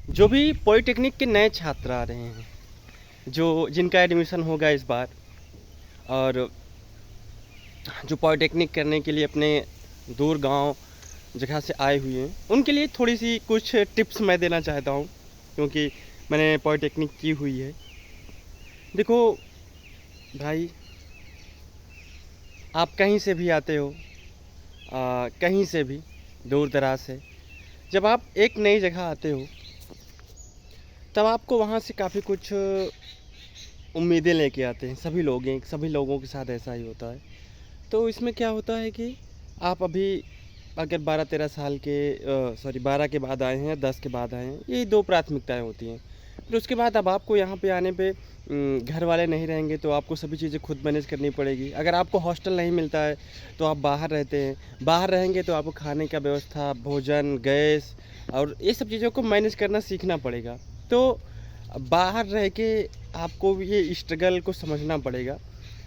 जो भी पॉलिटेक्निक के नए छात्र आ रहे हैं, जो जिनका एडमिशन होगा इस बार, और जो पॉलिटेक्निक करने के लिए अपने दूर गांव जगह से आए हुए हैं, उनके लिए थोड़ी सी कुछ टिप्स मैं देना चाहता हूं, क्योंकि मैंने पॉलिटेक्निक की हुई है। देखो भाई, आप कहीं से भी आते हो, कहीं से भी, दूर दराज से, जब आप एक नई जगह आते हो तब आपको वहाँ से काफ़ी कुछ उम्मीदें लेके आते हैं। सभी लोगों के साथ ऐसा ही होता है। तो इसमें क्या होता है कि आप अभी अगर 12-13 साल के 12 के बाद आए हैं या 10 के बाद आए हैं, यही दो प्राथमिकताएं होती हैं। फिर उसके बाद अब आपको यहाँ पे आने पे घर वाले नहीं रहेंगे, तो आपको सभी चीज़ें खुद मैनेज करनी पड़ेगी। अगर आपको हॉस्टल नहीं मिलता है तो आप बाहर रहते हैं, बाहर रहेंगे तो आपको खाने का व्यवस्था, भोजन, गैस और ये सब चीज़ों को मैनेज करना सीखना पड़ेगा। तो बाहर रह के आपको ये स्ट्रगल को समझना पड़ेगा,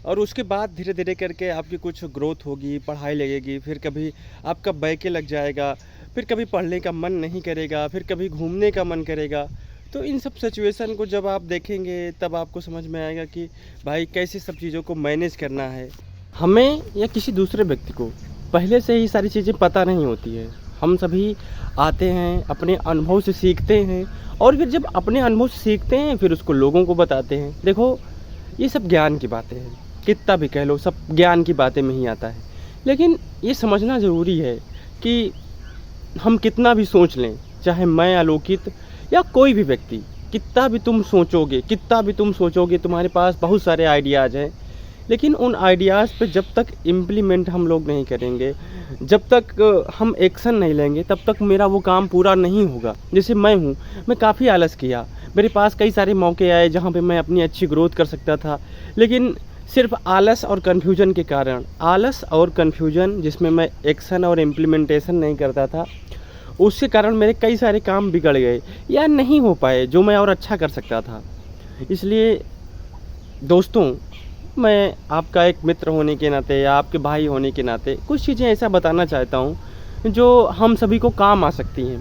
और उसके बाद धीरे धीरे करके आपकी कुछ ग्रोथ होगी, पढ़ाई लगेगी, फिर कभी आपका बैके लग जाएगा, फिर कभी पढ़ने का मन नहीं करेगा, फिर कभी घूमने का मन करेगा। तो इन सब सिचुएशन को जब आप देखेंगे तब आपको समझ में आएगा कि भाई कैसे सब चीज़ों को मैनेज करना है। हमें या किसी दूसरे व्यक्ति को पहले से ही सारी चीज़ें पता नहीं होती है। हम सभी आते हैं, अपने अनुभव से सीखते हैं, और फिर जब अपने अनुभव से सीखते हैं फिर उसको लोगों को बताते हैं। देखो, ये सब ज्ञान की बातें हैं, कितना भी कह लो, सब ज्ञान की बातें में ही आता है। लेकिन ये समझना ज़रूरी है कि हम कितना भी सोच लें, चाहे मैं आलोकित या कोई भी व्यक्ति, कितना भी तुम सोचोगे, तुम्हारे पास बहुत सारे आइडियाज़ हैं, लेकिन उन आइडियाज़ पे जब तक इम्प्लीमेंट हम लोग नहीं करेंगे, जब तक हम एक्शन नहीं लेंगे, तब तक मेरा वो काम पूरा नहीं होगा। जैसे मैं काफ़ी आलस किया, मेरे पास कई सारे मौके आए जहाँ पे मैं अपनी अच्छी ग्रोथ कर सकता था, लेकिन सिर्फ आलस और कन्फ्यूजन जिसमें मैं एक्शन और इम्प्लीमेंटेशन नहीं करता था, उसके कारण मेरे कई सारे काम बिगड़ गए या नहीं हो पाए जो मैं और अच्छा कर सकता था। इसलिए दोस्तों, मैं आपका एक मित्र होने के नाते या आपके भाई होने के नाते कुछ चीज़ें ऐसा बताना चाहता हूँ जो हम सभी को काम आ सकती हैं।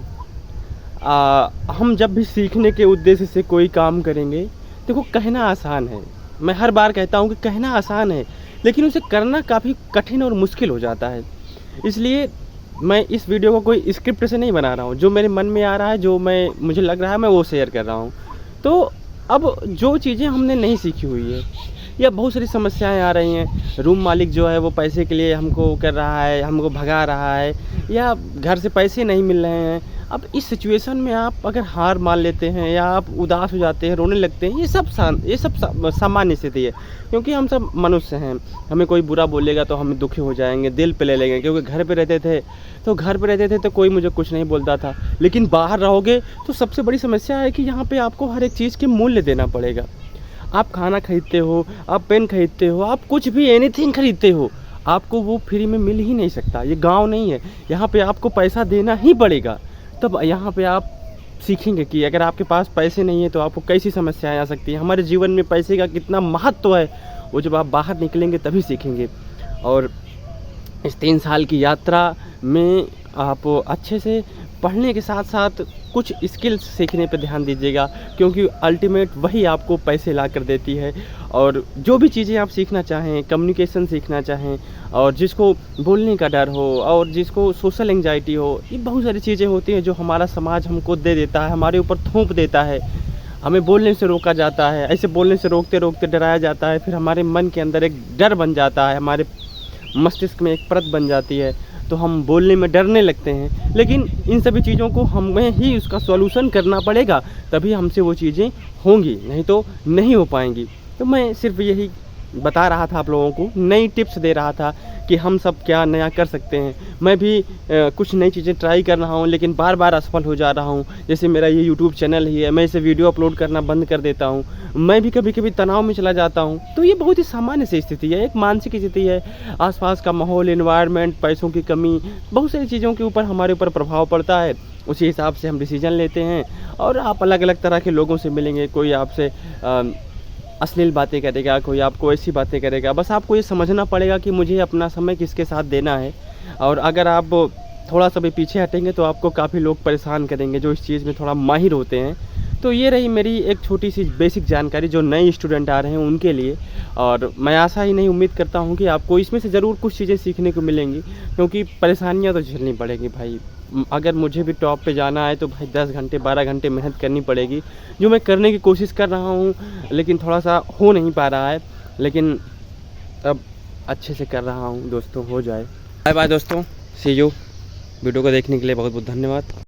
हम जब भी सीखने के उद्देश्य से कोई काम करेंगे, देखो कहना आसान है, मैं हर बार कहता हूँ कि कहना आसान है, लेकिन उसे करना काफ़ी कठिन और मुश्किल हो जाता है। इसलिए मैं इस वीडियो को कोई स्क्रिप्ट से नहीं बना रहा हूँ, जो मेरे मन में आ रहा है, मुझे लग रहा है, मैं वो शेयर कर रहा हूँ। तो अब जो चीज़ें हमने नहीं सीखी हुई है, या बहुत सारी समस्याएं आ रही हैं, रूम मालिक जो है वो पैसे के लिए हमको कर रहा है, हमको भगा रहा है, या घर से पैसे नहीं मिल रहे हैं। अब इस सिचुएशन में आप अगर हार मान लेते हैं या आप उदास हो जाते हैं, रोने लगते हैं, ये सब सामान्य स्थिति है, क्योंकि हम सब मनुष्य हैं। हमें कोई बुरा बोलेगा तो हम दुखी हो जाएंगे, दिल पे ले लेंगे, क्योंकि घर पे रहते थे तो कोई मुझे कुछ नहीं बोलता था। लेकिन बाहर रहोगे तो सबसे बड़ी समस्या है कि यहाँ पे आपको हर एक चीज़ के मूल्य देना पड़ेगा। आप खाना खरीदते हो, आप पेन खरीदते हो, आप कुछ भी एनीथिंग खरीदते हो, आपको वो फ्री में मिल ही नहीं सकता। ये गांव नहीं है, यहाँ पे आपको पैसा देना ही पड़ेगा। तब यहाँ पे आप सीखेंगे कि अगर आपके पास पैसे नहीं है तो आपको कैसी समस्याएं आ सकती हैं, हमारे जीवन में पैसे का कितना महत्व है, वो जब आप बाहर निकलेंगे तभी सीखेंगे। और इस 3 साल की यात्रा में आप अच्छे से पढ़ने के साथ साथ कुछ स्किल्स सीखने पर ध्यान दीजिएगा, क्योंकि अल्टीमेट वही आपको पैसे ला कर देती है। और जो भी चीज़ें आप सीखना चाहें, कम्युनिकेशन सीखना चाहें, और जिसको बोलने का डर हो, और जिसको सोशल एंजाइटी हो, ये बहुत सारी चीज़ें होती हैं जो हमारा समाज हमको दे देता है, हमारे ऊपर थोप देता है। हमें बोलने से रोका जाता है, ऐसे बोलने से रोकते रोकते डराया जाता है, फिर हमारे मन के अंदर एक डर बन जाता है, हमारे मस्तिष्क में एक परत बन जाती है, तो हम बोलने में डरने लगते हैं। लेकिन इन सभी चीज़ों को हमें ही उसका सॉल्यूशन करना पड़ेगा, तभी हमसे वो चीज़ें होंगी, नहीं तो नहीं हो पाएंगी। तो मैं सिर्फ यही बता रहा था, आप लोगों को नई टिप्स दे रहा था कि हम सब क्या नया कर सकते हैं। मैं भी कुछ नई चीज़ें ट्राई कर रहा हूँ, लेकिन बार बार असफल हो जा रहा हूँ। जैसे मेरा ये यूट्यूब चैनल ही है, मैं इसे वीडियो अपलोड करना बंद कर देता हूँ, मैं भी कभी कभी तनाव में चला जाता हूँ। तो ये बहुत ही सामान्य सी स्थिति है, एक मानसिक स्थिति है। आसपास का माहौल, एनवायरनमेंट, पैसों की कमी, बहुत सारी चीज़ों के ऊपर हमारे ऊपर प्रभाव पड़ता है। उसी हिसाब से हम डिसीजन लेते हैं, और आप अलग अलग तरह के लोगों से मिलेंगे। कोई आपसे अश्लील बातें करेगा, कोई आपको ऐसी बातें करेगा। बस आपको ये समझना पड़ेगा कि मुझे अपना समय किसके साथ देना है। और अगर आप थोड़ा सा भी पीछे हटेंगे तो आपको काफ़ी लोग परेशान करेंगे जो इस चीज़ में थोड़ा माहिर होते हैं। तो ये रही मेरी एक छोटी सी बेसिक जानकारी जो नए स्टूडेंट आ रहे हैं उनके लिए। और मैं आशा ही नहीं उम्मीद करता हूँ कि आपको इसमें से ज़रूर कुछ चीज़ें सीखने को मिलेंगी, क्योंकि परेशानियाँ तो झेलनी पड़ेगी भाई। अगर मुझे भी टॉप पे जाना है तो भाई 10 घंटे 12 घंटे मेहनत करनी पड़ेगी, जो मैं करने की कोशिश कर रहा हूँ, लेकिन थोड़ा सा हो नहीं पा रहा है। लेकिन अब अच्छे से कर रहा हूँ दोस्तों, हो जाए। बाय बाय दोस्तों, सी यू। वीडियो को देखने के लिए बहुत बहुत धन्यवाद।